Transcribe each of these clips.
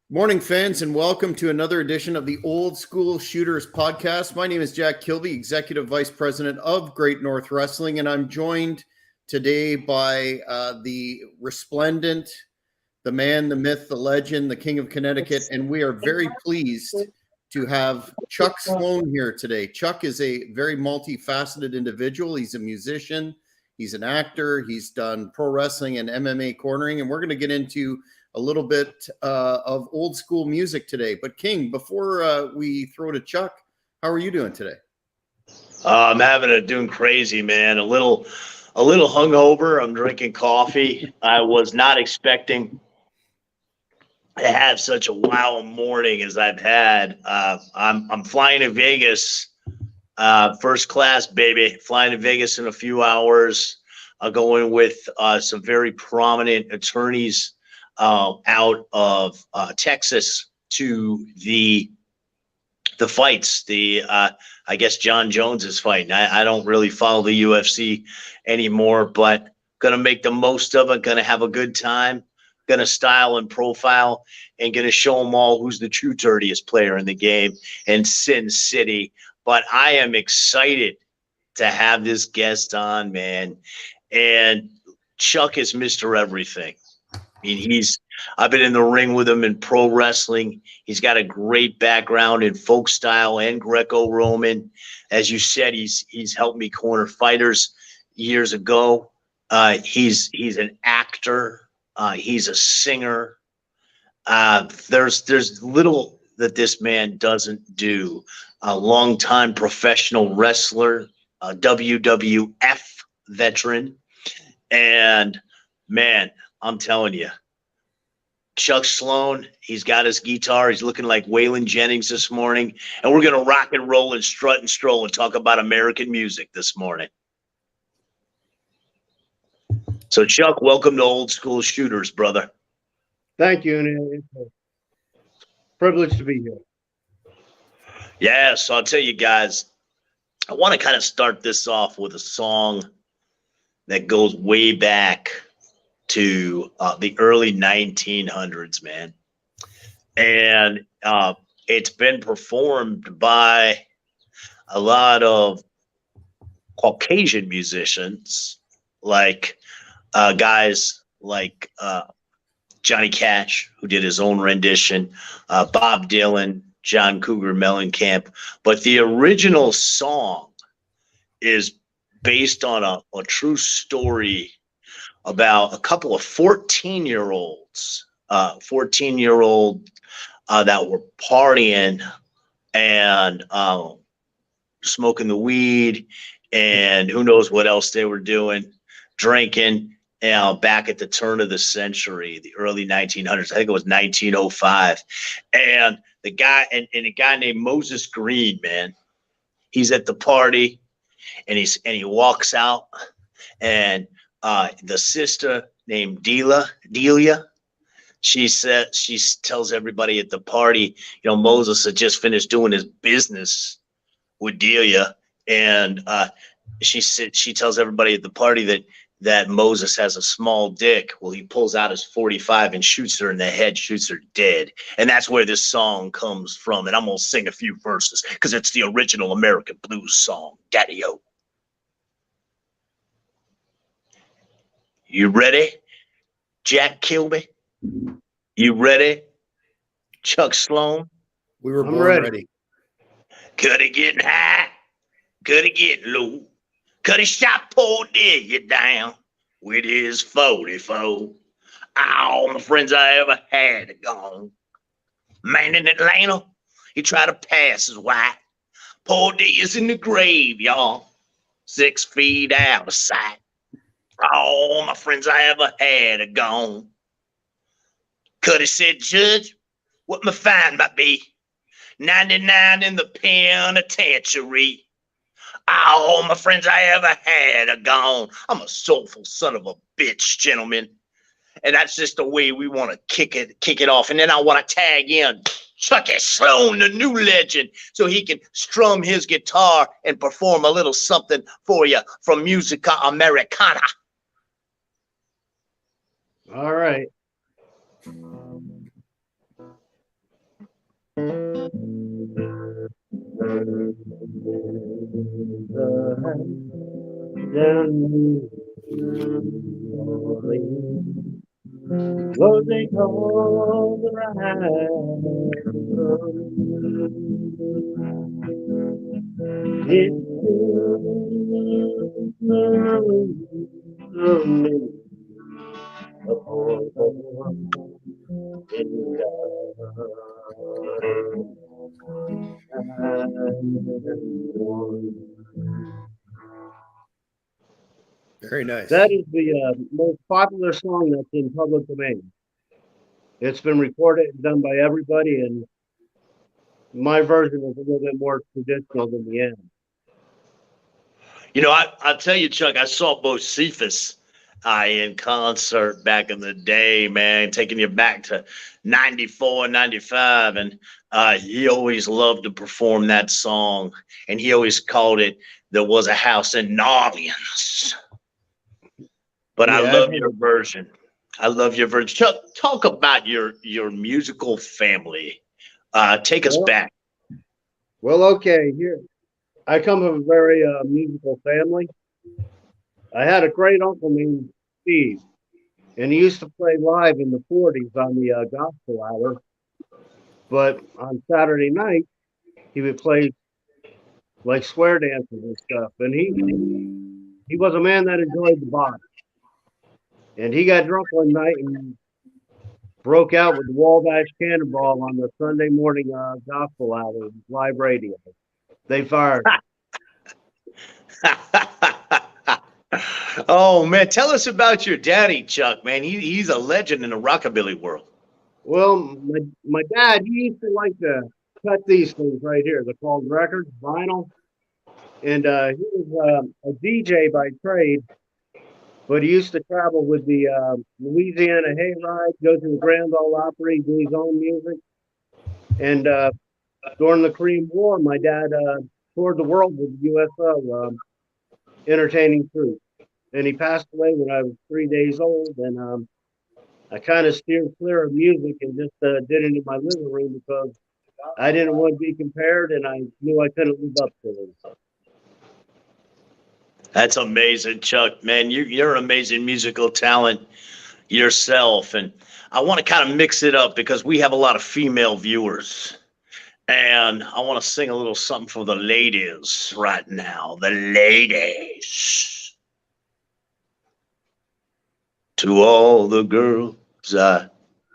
Morning, fans, and welcome to another edition of the Old School Shooters podcast. My name is Jack Kilby, Executive Vice President of Great North Wrestling, and I'm joined today by the resplendent, the man, the myth, the legend, the King of Connecticut, and we are very pleased to have Chuck Sloan here today. Chuck is a very multifaceted individual. He's a musician, he's an actor, he's done pro wrestling and MMA cornering, and we're going to get into a little bit of old school music today. But King, before we throw to Chuck, how are you doing today? I'm doing crazy, man. A little hungover. I'm drinking coffee. I was not expecting to have such a wild morning as I've had. I'm flying to Vegas, first class, baby. Flying to Vegas in a few hours. Going with some very prominent attorneys out of Texas to the fights. I guess John Jones is fighting. I don't really follow the UFC anymore, but gonna make the most of it. Gonna have a good time. Gonna style and profile, and gonna show them all who's the true dirtiest player in the game in Sin City. But I am excited to have this guest on, man. And Chuck is Mr. Everything. I mean, I've been in the ring with him in pro wrestling. He's got a great background in folk style and Greco-Roman. As you said, he's helped me corner fighters years ago. He's an actor. He's a singer. There's little that this man doesn't do. A longtime professional wrestler, a WWF veteran, and man, I'm telling you, Chuck Sloan, he's got his guitar. He's looking like Waylon Jennings this morning. And we're going to rock and roll and strut and stroll and talk about American music this morning. So, Chuck, welcome to Old School Shooters, brother. Thank you. And it's a privilege to be here. Yeah, so I'll tell you guys, I want to kind of start this off with a song that goes way back to the early 1900s, man. And it's been performed by a lot of Caucasian musicians, like guys like Johnny Cash, who did his own rendition, Bob Dylan, John Cougar Mellencamp. But the original song is based on a true story about a couple of 14-year-olds, that were partying and smoking the weed and who knows what else they were doing, drinking, back at the turn of the century, the early 1900s. I think it was 1905. And the guy, and a guy named Moses Green, man, he's at the party and he walks out, and the sister named Delia, she tells everybody at the party, Moses had just finished doing his business with Delia, and she tells everybody at the party that Moses has a small dick. Well, he pulls out his 45 and shoots her in the head, shoots her dead. And that's where this song comes from. And I'm going to sing a few verses because it's the original American blues song, Daddy-O. You ready, Jack Kilby? You ready, Chuck Sloan? We were born ready. Could it get high? Could it get low? Could he shot poor Delia down with his 44? All my friends I ever had are gone. Man in Atlanta, he tried to pass his wife. Poor Delia's in the grave, y'all. 6 feet out of sight. All my friends I ever had are gone. Could have said, Judge, what my fine might be? 99 in the penitentiary. All my friends I ever had are gone. I'm a soulful son of a bitch, gentlemen. And that's just the way we want to kick it off. And then I want to tag in Chucky Sloan, the new legend, so he can strum his guitar and perform a little something for you from Musica Americana. All right. Down New Orleans, what they call the ride. It's Very nice. That is the most popular song that's in public domain. It's been recorded and done by everybody, and my version is a little bit more traditional than the end. You know, I'll tell you, Chuck, I saw Bo Cephas in concert back in the day, man, taking you back to 94 and 95. And he always loved to perform that song. And he always called it There Was a House in New Orleans. But I love your version. I love your version. Chuck, talk about your musical family. Take us back. Well, okay, here. I come from a very musical family. I had a great uncle named Steve, and he used to play live in the 40s on the gospel hour. But on Saturday night, he would play like square dances and stuff. And he was a man that enjoyed the body. And he got drunk one night and broke out with the Wabash Cannonball on the Sunday morning gospel hour, live radio. They fired him. Oh man, tell us about your daddy, Chuck. Man, he's a legend in the rockabilly world. Well, my dad, he used to like to cut these things right here. They're called records, vinyl. And he was a DJ by trade, but he used to travel with the Louisiana Hayride, go to the Grand Ole Opry, do his own music. And during the Korean War, my dad toured the world with the USO, entertaining troops. And he passed away when I was 3 days old. And I kind of steered clear of music and just did it in my living room because I didn't want to be compared, and I knew I couldn't live up to it. That's amazing, Chuck. Man, you're an amazing musical talent yourself. And I want to kind of mix it up because we have a lot of female viewers. And I want to sing a little something for the ladies right now. The ladies. To all the girls I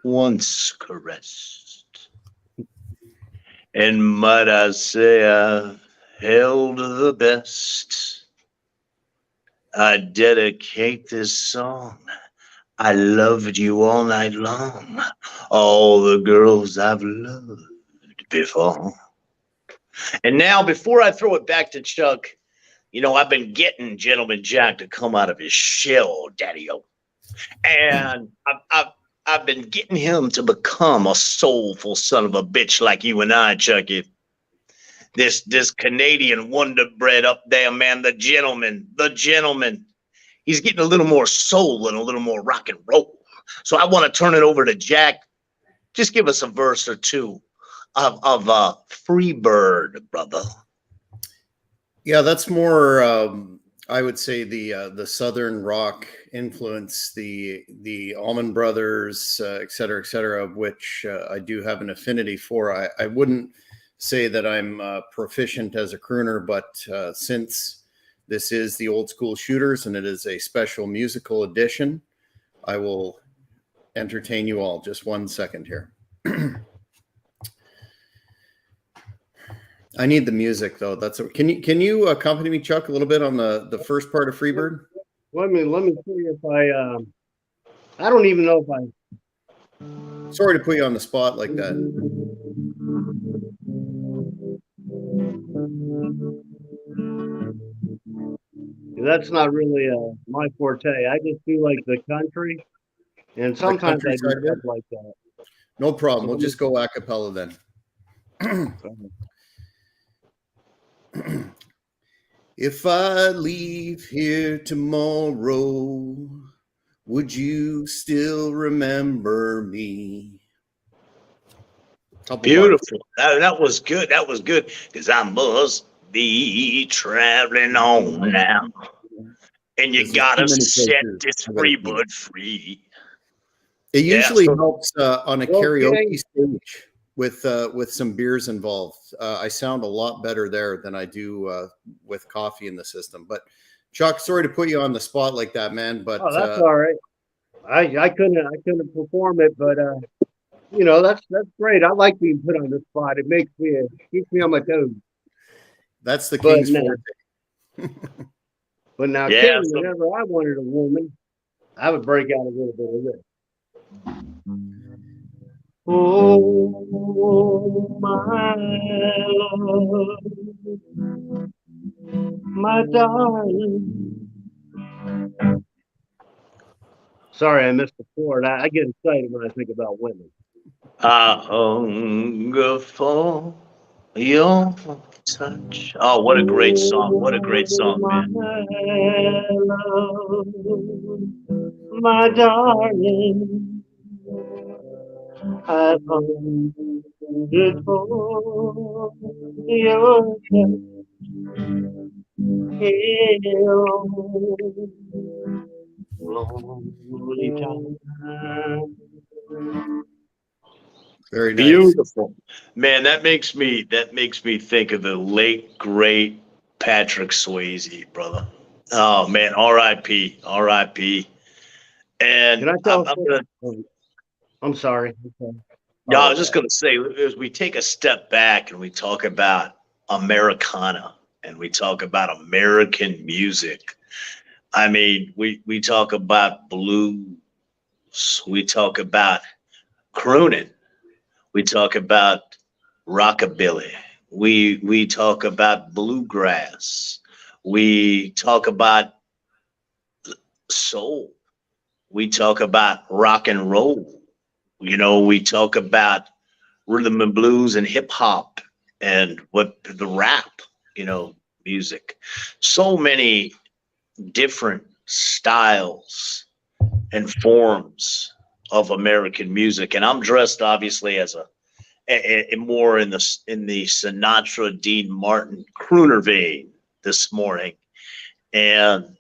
once caressed. And might I say I've held the best. I dedicate this song. I loved you all night long. All the girls I've loved before. And now, before I throw it back to Chuck, you know, I've been getting Gentleman Jack to come out of his shell, Daddy-O. And I've been getting him to become a soulful son of a bitch like you and I, Chucky. This Canadian Wonder Bread up there, man, the gentleman. He's getting a little more soul and a little more rock and roll. So I want to turn it over to Jack. Just give us a verse or two of Free Bird, brother. Yeah, that's more I would say the Southern rock influence, the Allman Brothers, et cetera, of which I do have an affinity for. I wouldn't say that I'm proficient as a crooner, but since this is the Old School Shooters and it is a special musical edition, I will entertain you all. Just 1 second here. I need the music though. Can you accompany me, Chuck, a little bit on the first part of Freebird? Let me see if I don't even know if I. Sorry to put you on the spot like that. That's not really my forte. I just do like the country, and sometimes I do stuff like that. No problem. We'll just go a cappella then. If I leave here tomorrow, would you still remember me? Couple Beautiful. That was good. That was good. Because I must be traveling on now. And you There's gotta too many set places this I gotta free be. bird free. It Yeah. usually So, helps on a Well, karaoke King, stage with some beers involved. I sound a lot better there than I do with coffee in the system. But Chuck, sorry to put you on the spot like that, man. But oh, that's all right. I couldn't perform it, but you know, that's great. I like being put on the spot. It makes me keeps me on my toes. that's the But king's forte. now, yeah. King, So, whenever I wanted a woman, I would break out a little bit of this. Oh, my love, my darling. Sorry, I missed the chord. I get excited when I think about women. I hunger for your touch. Oh, what a great song. What a great Oh, song, my man. love, my darling. I've hungered for your lonely time. Very nice. Beautiful. Man, that makes me think of the late great Patrick Swayze, brother. Oh man, R.I.P. R.I.P. Can And I I'm, tell? I'm gonna I'm sorry. Okay. yeah, I Oh, was just gonna say, as we take a step back and we talk about Americana and we talk about American music. I mean, we talk about blues, we talk about crooning, we talk about rockabilly, we talk about bluegrass, we talk about soul, we talk about rock and roll. We talk about rhythm and blues and hip hop and what the rap, you know, music. So many different styles and forms of American music, and I'm dressed obviously as a more in the Sinatra, Dean Martin crooner vein this morning, and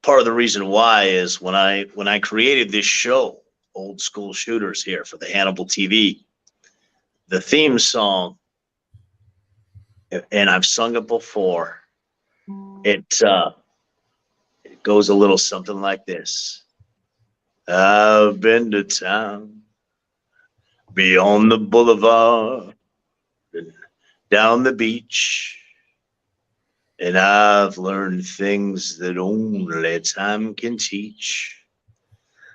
part of the reason why is when I created this show, Old School Shooters here for the Hannibal TV, the theme song, and I've sung it before. It goes a little something like this. I've been to town, beyond the boulevard, and down the beach, and I've learned things that only time can teach.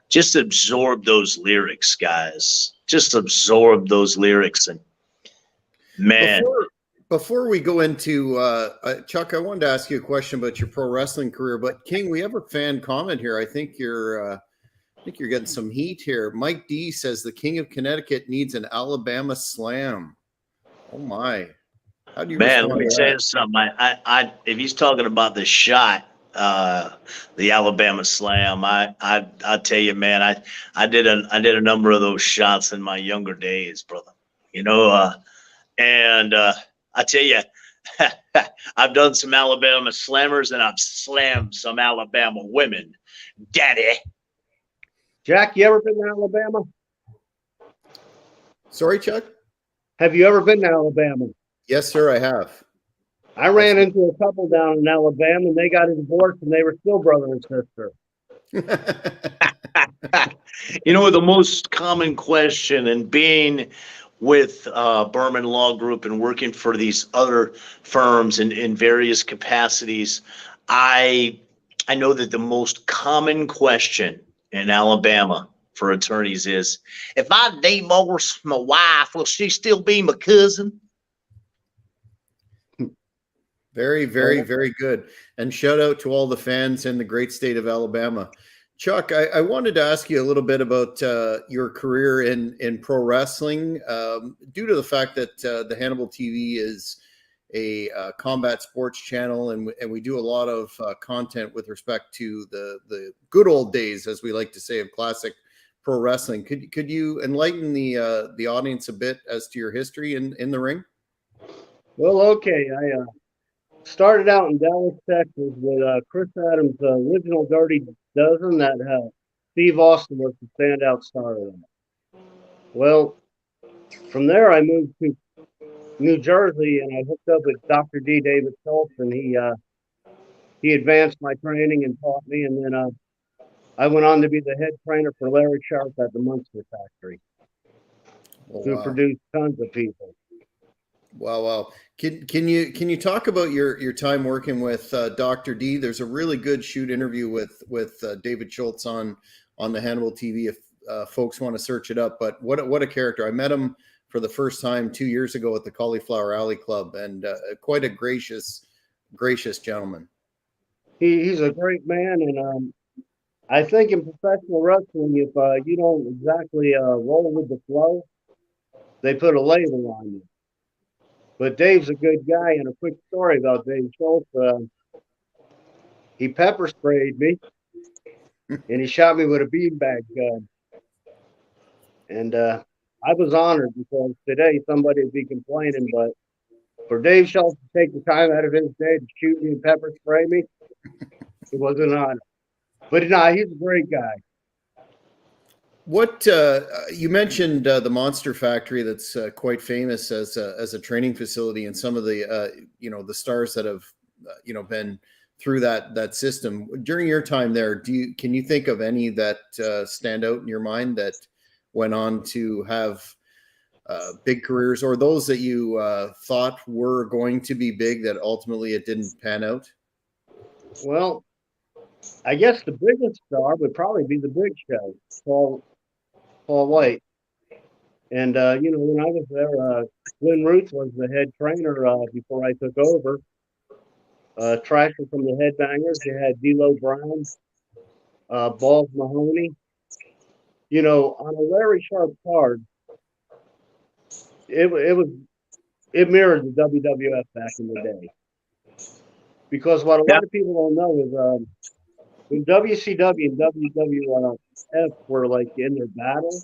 Just absorb those lyrics, guys. Just absorb those lyrics, and man, Before we go into Chuck, I wanted to ask you a question about your pro wrestling career. But King, we have a fan comment here. I think you're getting some heat here. Mike D says the King of Connecticut needs an Alabama slam. Oh my! How do you man, let respond me to tell that? you something. If he's talking about the shot, the Alabama Slam, I tell you, man, I did a number of those shots in my younger days, brother. You know, and I tell you, I've done some Alabama slammers, and I've slammed some Alabama women, daddy. Jack, you ever been to Alabama? Sorry, Chuck. Have you ever been to Alabama? Yes, sir. I have. I ran into a couple down in Alabama, and they got a divorce, and they were still brother and sister. You know, the most common question, and being with Berman Law Group and working for these other firms in various capacities, I I know that the most common question in Alabama for attorneys is, if I divorce my wife, will she still be my cousin? Very, very, very good. And shout out to all the fans in the great state of Alabama. Chuck, I wanted to ask you a little bit about your career in pro wrestling. Due to the fact that the Hannibal TV is a combat sports channel, and we do a lot of content with respect to the good old days, as we like to say, of classic pro wrestling. Could you enlighten the audience a bit as to your history in the ring? Well, okay. I started out in Dallas, Texas with Chris Adams' original Dirty Dozen that Steve Austin was the standout star of that. Well, from there I moved to New Jersey and I hooked up with Dr. D. David Schultz, and he advanced my training and taught me, and then I went on to be the head trainer for Larry Sharp at the Munster Factory, Oh, who wow. produced tons of people. Wow. Can you talk about your time working with Dr. D? There's a really good shoot interview with David Schultz on the Hannibal TV if folks want to search it up. But what a character! I met him for the first time 2 years ago at the Cauliflower Alley Club, and quite a gracious gentleman. He's a great man, and I think in professional wrestling, if you don't exactly roll with the flow, they put a label on you. But Dave's a good guy, and a quick story about Dave Schultz. He pepper sprayed me, and he shot me with a beanbag gun. And I was honored because today somebody would be complaining, but for Dave Schultz to take the time out of his day to shoot me and pepper spray me, it was an honor. But no, he's a great guy. What you mentioned the Monster Factory, that's quite famous as a training facility, and some of the the stars that have been through that system. During your time there, can you think of any that stand out in your mind that went on to have big careers, or those that you thought were going to be big that ultimately it didn't pan out? Well, I guess the biggest star would probably be the Big Show, Paul White. And when I was there, Glenn Ruth was the head trainer before I took over. Trasher from the Headbangers. You had D'Lo Brown, Balls Mahoney. On a Larry Sharp card, it mirrored the WWF back in the day. Because what a lot of people don't know is when WCW and WWF were like in their battle,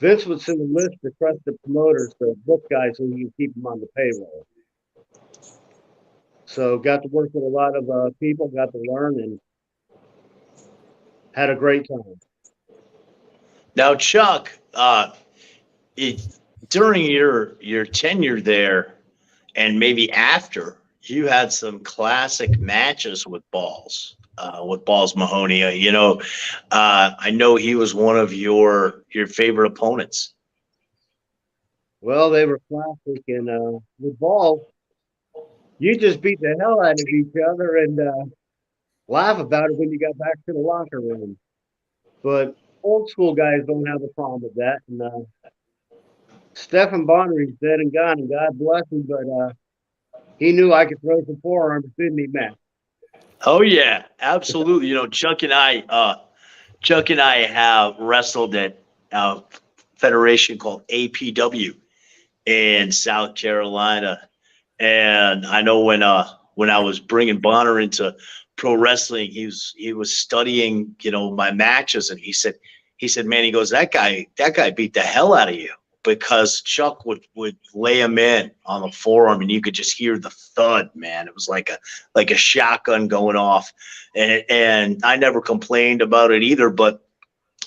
Vince would send a list to trusted promoters to book guys so he could keep them on the payroll. So got to work with a lot of people, got to learn, and had a great time. Now, Chuck, during your tenure there, and maybe after, you had some classic matches with Balls Mahoney. I know he was one of your favorite opponents. Well, they were classic, and with Balls, you just beat the hell out of each other and laugh about it when you got back to the locker room. But old school guys don't have a problem with that. And Stephen Bonnery's dead and gone, and God bless him, but he knew I could throw some forearms, didn't he, Matt? Oh yeah, absolutely. Chuck and I have wrestled at a federation called APW in South Carolina, and I know when I was bringing Bonner into pro wrestling, he was studying my matches, and he said, man, he goes, that guy beat the hell out of you, because Chuck would lay him in on the forearm, and you could just hear the thud, man. It was like a shotgun going off, and I never complained about it either. But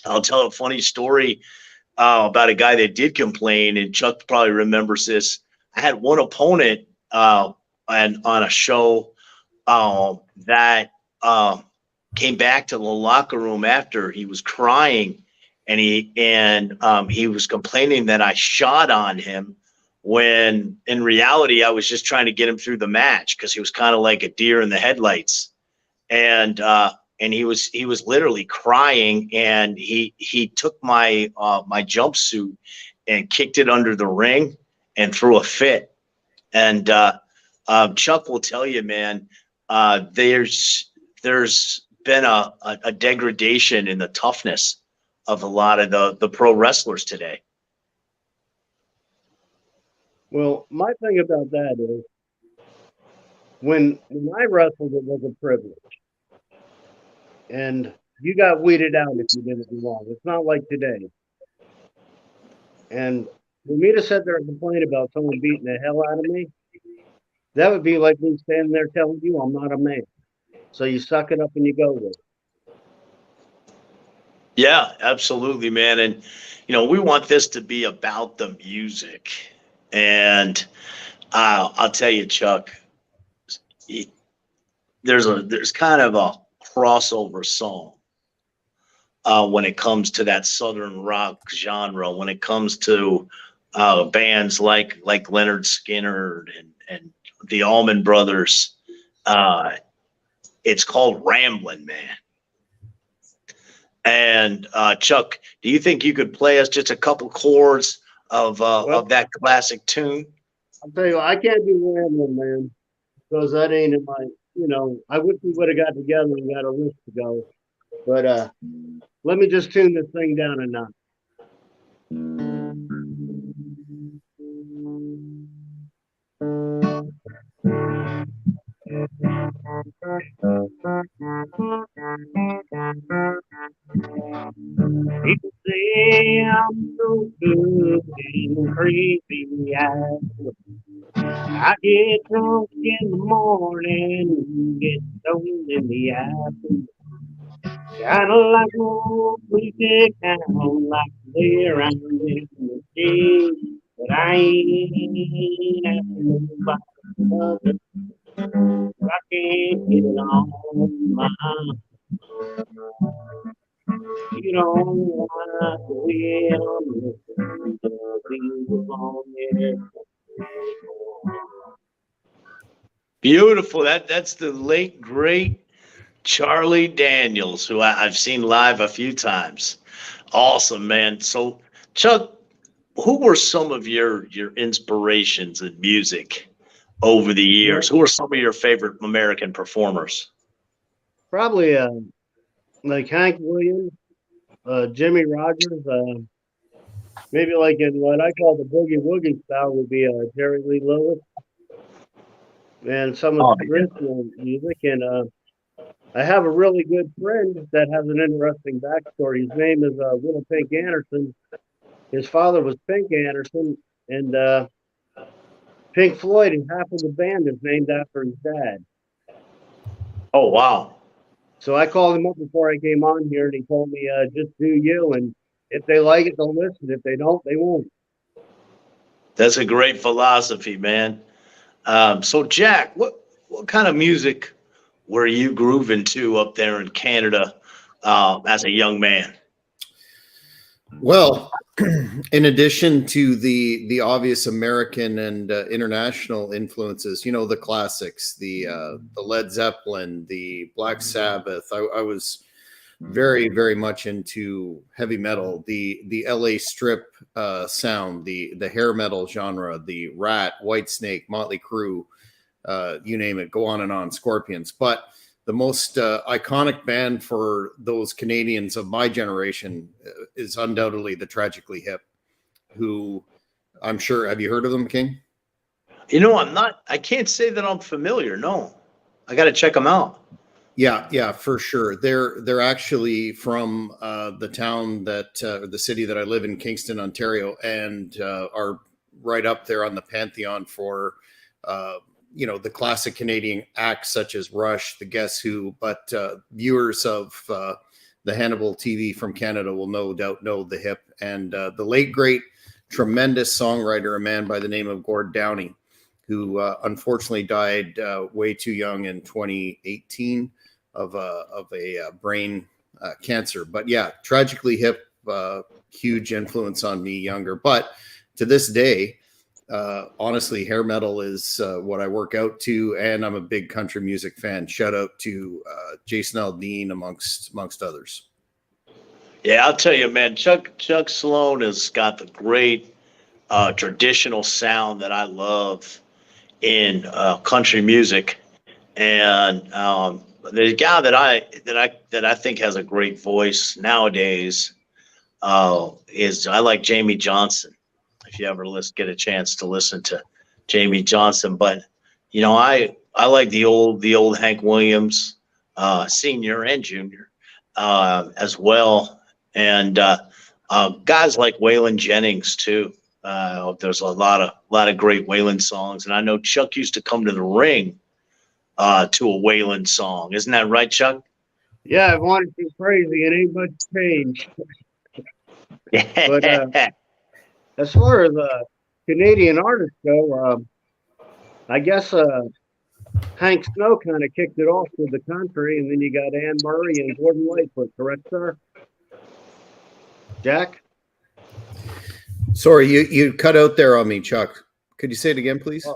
I'll tell a funny story about a guy that did complain, and Chuck probably remembers this. I had one opponent and on a show that came back to the locker room after. He was crying, and he was complaining that I shot on him, when in reality I was just trying to get him through the match, because he was kind of like a deer in the headlights, and he was literally crying, and he took my my jumpsuit and kicked it under the ring and threw a fit. And Chuck will tell you, man, there's been a degradation in the toughness of a lot of the pro wrestlers today. Well, my thing about that is when I wrestled, it was a privilege. And you got weeded out if you didn't belong. It's not like today. And for me to sit there and complain about someone beating the hell out of me, that would be like me standing there telling you I'm not a man. So you suck it up and you go with it. Yeah, absolutely, man. And we want this to be about the music. And I'll tell you, Chuck, there's kind of a crossover song when it comes to that southern rock genre. When it comes to bands like Leonard Skinner and the Allman Brothers, it's called Ramblin' Man. And Chuck, do you think you could play us just a couple chords of that classic tune? I'll tell you, I can't do Rambling Man because that ain't in my, I wish we would have got together and got a list to go. But let me just tune this thing down a notch. People say I'm so good and crazy. I get drunk in the morning and get stoned in the afternoon. Kinda like old music town, like lay around in the day. But I ain't asking nobody. I can't get it on my own. You don't want to wait on the Beautiful. That's the late great Charlie Daniels, who I've seen live a few times. Awesome, man. So, Chuck, who were some of your inspirations in music over the years? Who are some of your favorite American performers? Probably like Hank Williams, Jimmy Rogers, maybe like in what I call the boogie woogie style would be Jerry Lee Lewis and some of the traditional music. And I have a really good friend that has an interesting backstory. His name is Little Pink Anderson. His father was Pink Anderson, and Pink Floyd, and half of the band is named after his dad. Oh, wow. So I called him up before I came on here, and he told me, just do you. And if they like it, they'll listen. If they don't, they won't. That's a great philosophy, man. So, Jack, what kind of music were you grooving to up there in Canada as a young man? Well, in addition to the obvious American and international influences, the classics, the Led Zeppelin, the Black Sabbath. I was very, very much into heavy metal, the LA Strip sound, the hair metal genre, the Rat, Whitesnake, Motley Crue, you name it, go on and on, Scorpions. But the most iconic band for those Canadians of my generation is undoubtedly the Tragically Hip, who I'm sure, have you heard of them, King? I can't say that I'm familiar. No, I got to check them out. Yeah, for sure. They're actually from the town the city that I live in, Kingston, Ontario, and are right up there on the pantheon for the classic Canadian acts such as Rush, The Guess Who, but viewers of the Hannibal TV from Canada will no doubt know the Hip, and the late great tremendous songwriter, a man by the name of Gord Downie, who unfortunately died way too young in 2018 of a brain cancer. But yeah, Tragically Hip, huge influence on me younger. But to this day, honestly, hair metal is what I work out to, and I'm a big country music fan. Shout out to Jason Aldean amongst others. Yeah, I'll tell you, man, Chuck Sloan has got the great traditional sound that I love in country music, and the guy that I think has a great voice nowadays is I like Jamie Johnson. If you ever get a chance to listen to Jamie Johnson, but I like the old Hank Williams, senior and junior, as well. And guys like Waylon Jennings too. There's a lot of great Waylon songs, and I know Chuck used to come to the ring to a Waylon song. Isn't that right, Chuck? Yeah, I wanted to crazy. It ain't much change. But as far as Canadian artists go, I guess Hank Snow kind of kicked it off with the country, and then you got Anne Murray and Gordon Lightfoot, correct, sir? Jack? Sorry, you cut out there on me, Chuck. Could you say it again, please?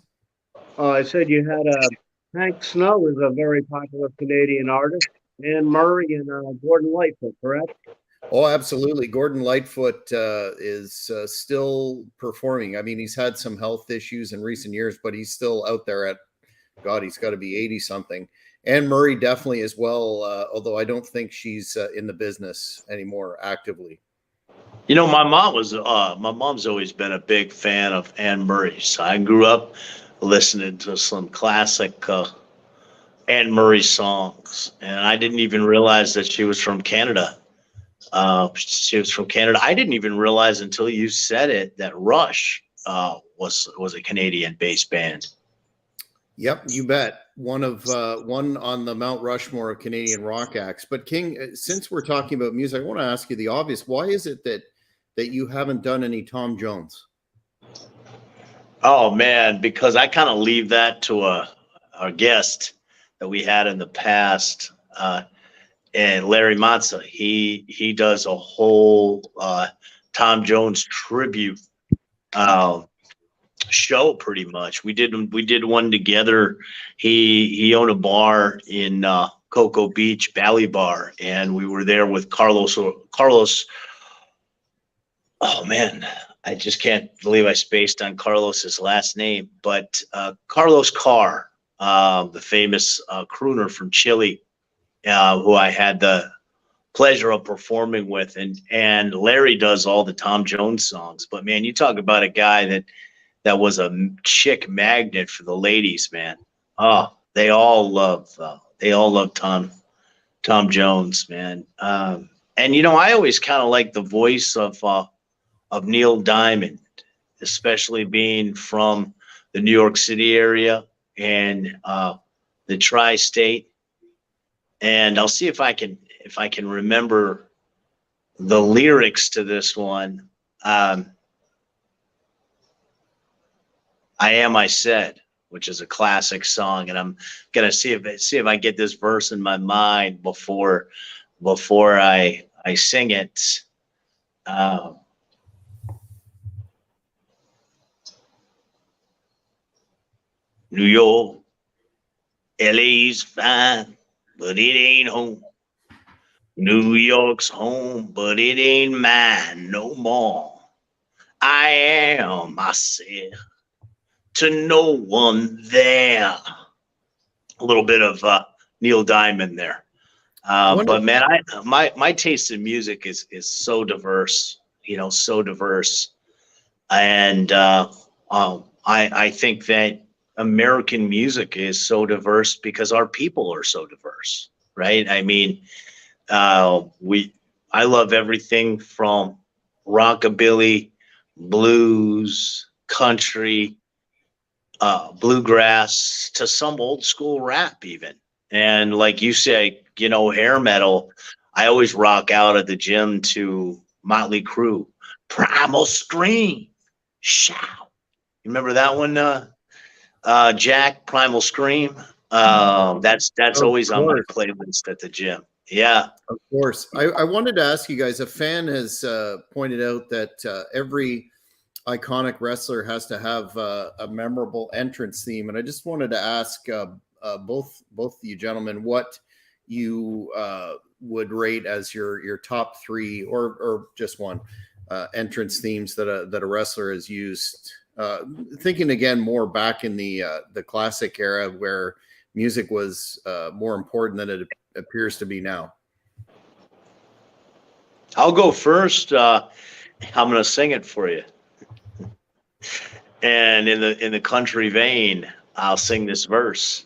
I said you had Hank Snow is a very popular Canadian artist, Anne Murray and Gordon Lightfoot, correct? Oh, absolutely. Gordon Lightfoot is still performing. I mean, he's had some health issues in recent years, but he's still out there at, God, he's got to be 80 something. Anne Murray definitely as well, although I don't think she's in the business anymore actively. You know, my mom's always been a big fan of Anne Murray. So I grew up listening to some classic Anne Murray songs, and I didn't even realize that she was from Canada. She was from Canada. I didn't even realize until you said it that Rush was a Canadian-based band. Yep, you bet. One on the Mount Rushmore of Canadian rock acts. But King, since we're talking about music, I want to ask you the obvious. Why is it that you haven't done any Tom Jones? Oh man, because I kind of leave that to our guest that we had in the past, and Larry Matza. He does a whole Tom Jones tribute show pretty much. We did one together. He owned a bar in Cocoa Beach, Valley Bar, and we were there with Carlos. Oh man, I just can't believe I spaced on Carlos's last name, but Carlos Carr, the famous crooner from Chile, who I had the pleasure of performing with, and Larry does all the Tom Jones songs. But man, you talk about a guy that was a chick magnet for the ladies, man. Oh, they all love Tom Jones, man. And you know, I always kind of like the voice of Neil Diamond, especially being from the New York City area and the tri-state. And I'll see if I can remember the lyrics to this one. I Am I Said, which is a classic song, and I'm gonna see if I get this verse in my mind before I sing it. New York, LA's fine, but it ain't home. New York's home, but it ain't mine no more. I am myself to no one there. A little bit of Neil Diamond there. But man, my taste in music is so diverse, so diverse. And I think that American music is so diverse because our people are so diverse, right? I mean, I love everything from rockabilly, blues, country, bluegrass to some old school rap even. And like you say, hair metal, I always rock out at the gym to Motley Crue, Primal Scream, Shout. You remember that one, Jack? Primal Scream. That's always on my playlist at the gym. Yeah, of course. I wanted to ask you guys, a fan has pointed out that every iconic wrestler has to have a memorable entrance theme, and I just wanted to ask both of you gentlemen what you would rate as your top three or just one entrance themes that a wrestler has used. Thinking again more back in the classic era where music was more important than it appears to be now. I'll go first. I'm going to sing it for you. And in the country vein, I'll sing this verse.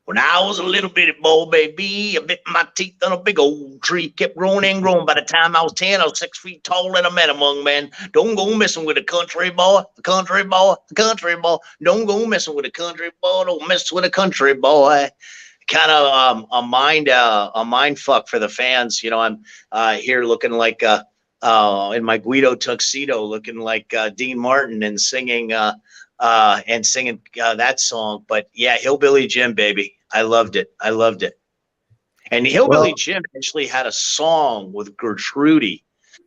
When I was a little bitty boy, baby, I bit my teeth on a big old tree. Kept growing and growing. By the time I was 10, I was 6 feet tall and I met among men. Don't go messing with a country boy, the country boy, the country boy. Don't go messing with a country boy. Don't mess with a country boy. Kind of a mind fuck for the fans. You know, I'm here looking like in my Guido tuxedo, looking like Dean Martin and singing that song. But yeah, Hillbilly Jim, baby, I loved it. I loved it. And Hillbilly Jim actually had a song with Gertrude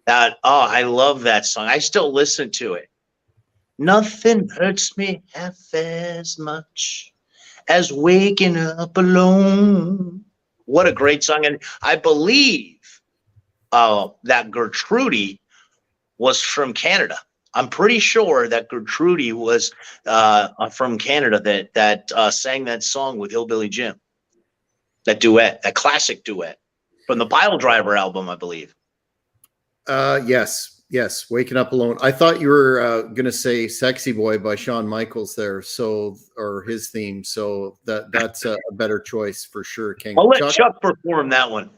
that I love that song. I still listen to it. Nothing hurts me half as much as waking up alone. What a great song. And I believe that Gertrude was from Canada. I'm pretty sure that Gertrude was from Canada that sang that song with Hillbilly Jim. That duet, that classic duet from the Pile Driver album, I believe. Yes. Waking Up Alone. I thought you were going to say Sexy Boy by Shawn Michaels there. Or his theme. So that's a better choice for sure, King. I'll let Chuck perform that one.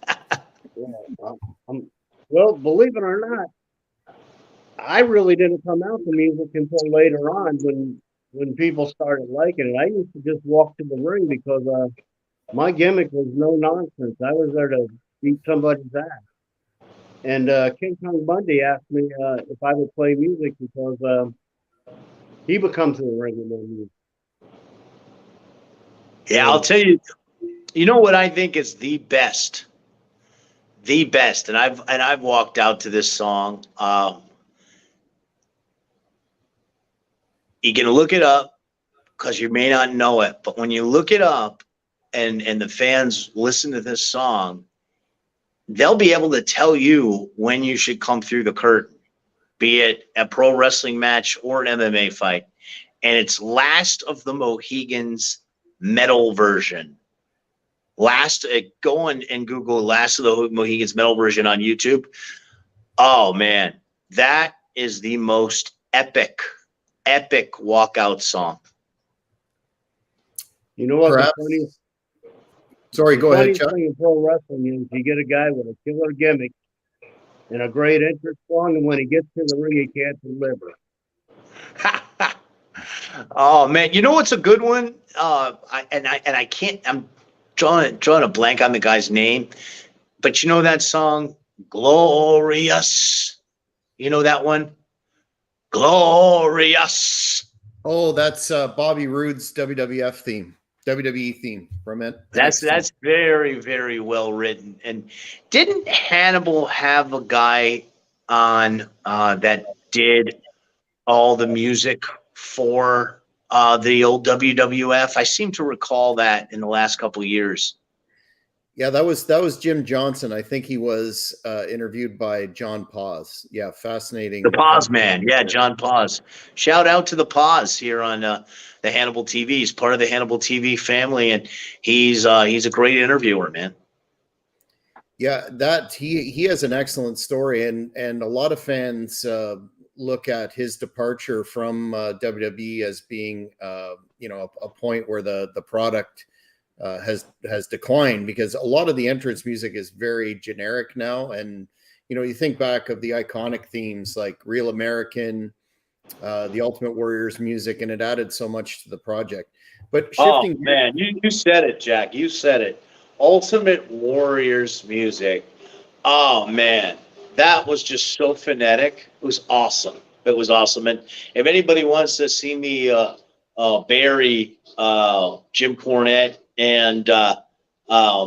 Well, believe it or not, I really didn't come out to music until later on when people started liking it. I used to just walk to the ring because my gimmick was no nonsense. I was there to beat somebody's ass. And King Kong Bundy asked me if I would play music because he would come to the ring and then music. Yeah, I'll tell you. You know what I think is the best, and I've walked out to this song. You can look it up because you may not know it, but when you look it up and the fans listen to this song, they'll be able to tell you when you should come through the curtain, be it a pro wrestling match or an MMA fight. And it's Last of the Mohegans metal version. Go and Google Last of the Mohegans metal version on YouTube. Oh man, that is the most epic walkout song. You know what? Perhaps, sorry, go ahead, Chuck. The funny thing in pro wrestling is you get a guy with a killer gimmick and a great entrance song, and when he gets to the ring, he can't deliver. Oh man, you know what's a good one? I can't. I'm drawing a blank on the guy's name, but you know that song, "Glorious." You know that one, "Glorious." Oh, that's Bobby Roode's WWE theme from it. That's very, very well written. And didn't Hannibal have a guy on that did all the music for the old WWF? I seem to recall that in the last couple of years. Yeah, that was Jim Johnson. I think he was interviewed by John Paz. Yeah, fascinating. The Paz man. Yeah, John Paz. Shout out to the Paz here on the Hannibal TV. He's part of the Hannibal TV family, and he's a great interviewer, man. Yeah, that he has an excellent story, and a lot of fans look at his departure from WWE as being a point where the product has declined, because a lot of the entrance music is very generic now. And you think back of the iconic themes like Real American, the Ultimate Warrior's music, and it added so much to the project. But shifting, man, you said it, Jack. You said it. Ultimate Warrior's music. Oh man, that was just so phonetic. It was awesome. It was awesome. And if anybody wants to see me bury Jim Cornette and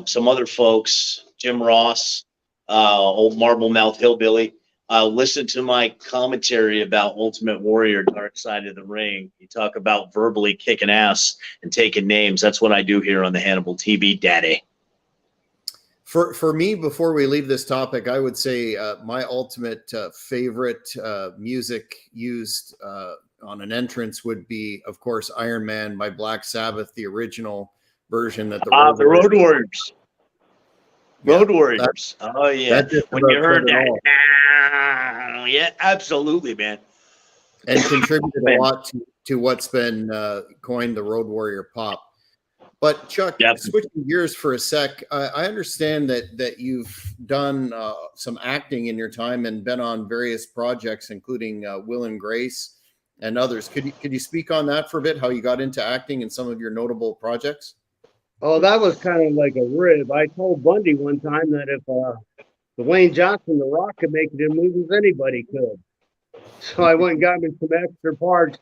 some other folks, Jim Ross, old Marble Mouth Hillbilly, listen to my commentary about Ultimate Warrior, Dark Side of the Ring. You talk about verbally kicking ass and taking names. That's what I do here on the Hannibal TV, Daddy. For me, before we leave this topic, I would say my ultimate favorite music used on an entrance would be, of course, Iron Man by Black Sabbath, the original version that the Road Warriors. Road Warriors. Oh yeah. When you heard that, yeah, absolutely, man. And contributed a lot to what's been coined the Road Warrior pop. But Chuck, Yep. switching gears for a sec, I understand that you've done some acting in your time and been on various projects, including Will and Grace and others. Could you speak on that for a bit? How you got into acting and some of your notable projects? Oh, that was kind of like a rib. I told Bundy one time that if Dwayne Johnson, The Rock, could make it in movies, anybody could. So I went and got me some extra parts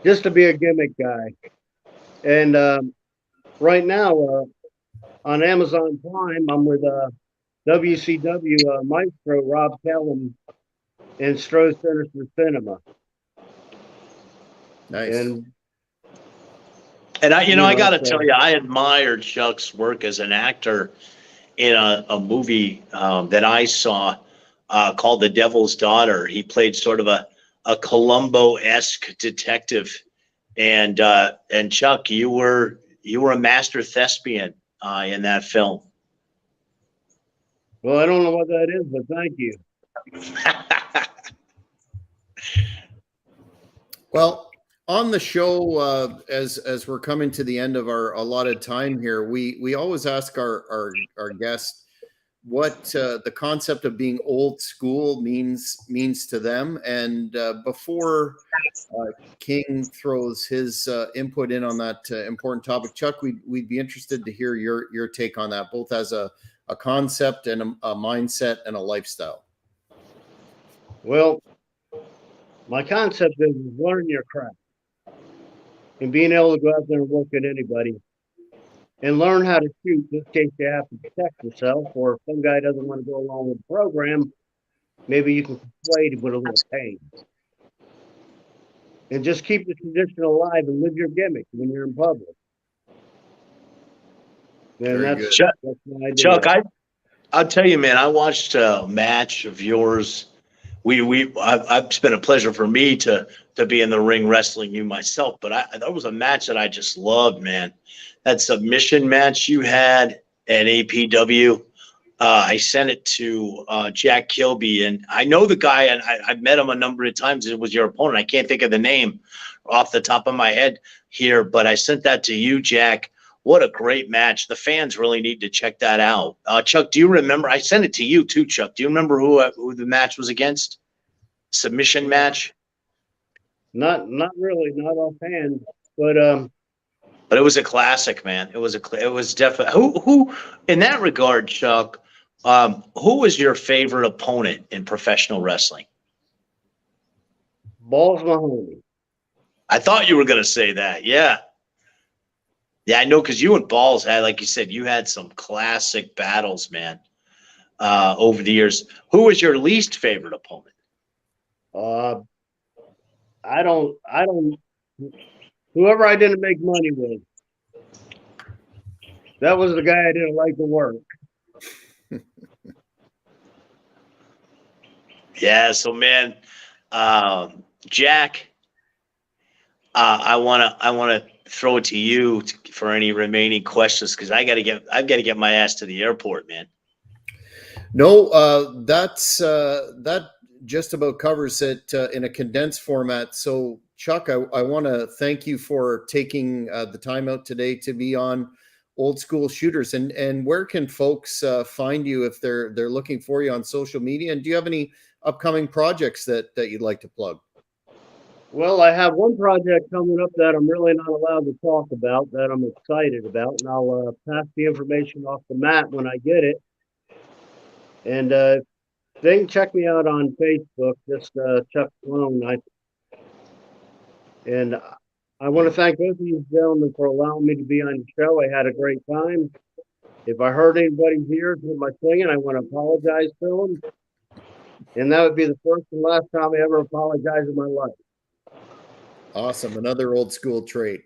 just to be a gimmick guy. And right now on Amazon Prime, I'm with WCW Maestro Rob Kellum and Stroh Sinister Cinema. Nice. And I got to tell you, I admired Chuck's work as an actor in a movie that I saw called The Devil's Daughter. He played sort of a Columbo-esque detective, and Chuck, you were a master thespian in that film. Well, I don't know what that is, but thank you. Well, on the show, as we're coming to the end of our allotted time here, we always ask our guests what the concept of being old school means to them. And before King throws his input in on that important topic, Chuck, we'd be interested to hear your take on that, both as a concept and a mindset and a lifestyle. Well, my concept is learn your craft and being able to go out there and work at anybody and learn how to shoot just in case you have to protect yourself, or if some guy doesn't want to go along with the program, maybe you can persuade him with a little pain. And just keep the tradition alive and live your gimmick when you're in public. And that's my idea. Chuck, I'll tell you, man, I watched a match of yours. It's been a pleasure for me to be in the ring wrestling you myself, but that was a match that I just loved, man. That submission match you had at APW, I sent it to Jack Kilby, and I know the guy, and I've met him a number of times. It was your opponent. I can't think of the name off the top of my head here, but I sent that to you, Jack. What a great match. The fans really need to check that out. Chuck, do you remember? I sent it to you too, Chuck. Do you remember who the match was against? Submission match? Not really, not offhand, but it was a classic, man. It was definitely who in that regard, Chuck. Who was your favorite opponent in professional wrestling? Balls Mahoney. I thought you were going to say that. Yeah. Yeah, I know, because you and Balls had, like you said, you had some classic battles, man, over the years. Who was your least favorite opponent? I don't. Whoever I didn't make money with. That was the guy I didn't like to work. Yeah, so man, Jack, I wanna throw it to you for any remaining questions, because I've got to get my ass to the airport, man. No, that just about covers it in a condensed format. So, Chuck, I want to thank you for taking the time out today to be on Old School Shooters. And where can folks find you if they're looking for you on social media? And do you have any upcoming projects that you'd like to plug? Well, I have one project coming up that I'm really not allowed to talk about, that I'm excited about, and I'll pass the information off to Matt when I get it. And they can check me out on Facebook, just Chuck Sloan. And I want to thank both of you gentlemen for allowing me to be on the show. I had a great time. If I hurt anybody's ears with my singing, I want to apologize to them. And that would be the first and last time I ever apologize in my life. Awesome. Another old school trait.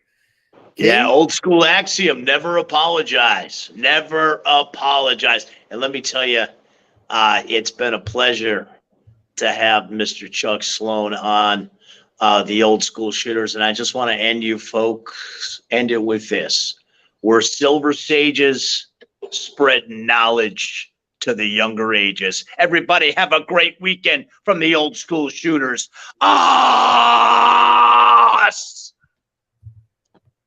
Yeah, old school axiom, never apologize. Never apologize. And let me tell you, it's been a pleasure to have Mr. Chuck Sloan on the Old School Shooters. And I just want to end it with this. We're silver sages spreading knowledge to the younger ages. Everybody have a great weekend from the Old School Shooters.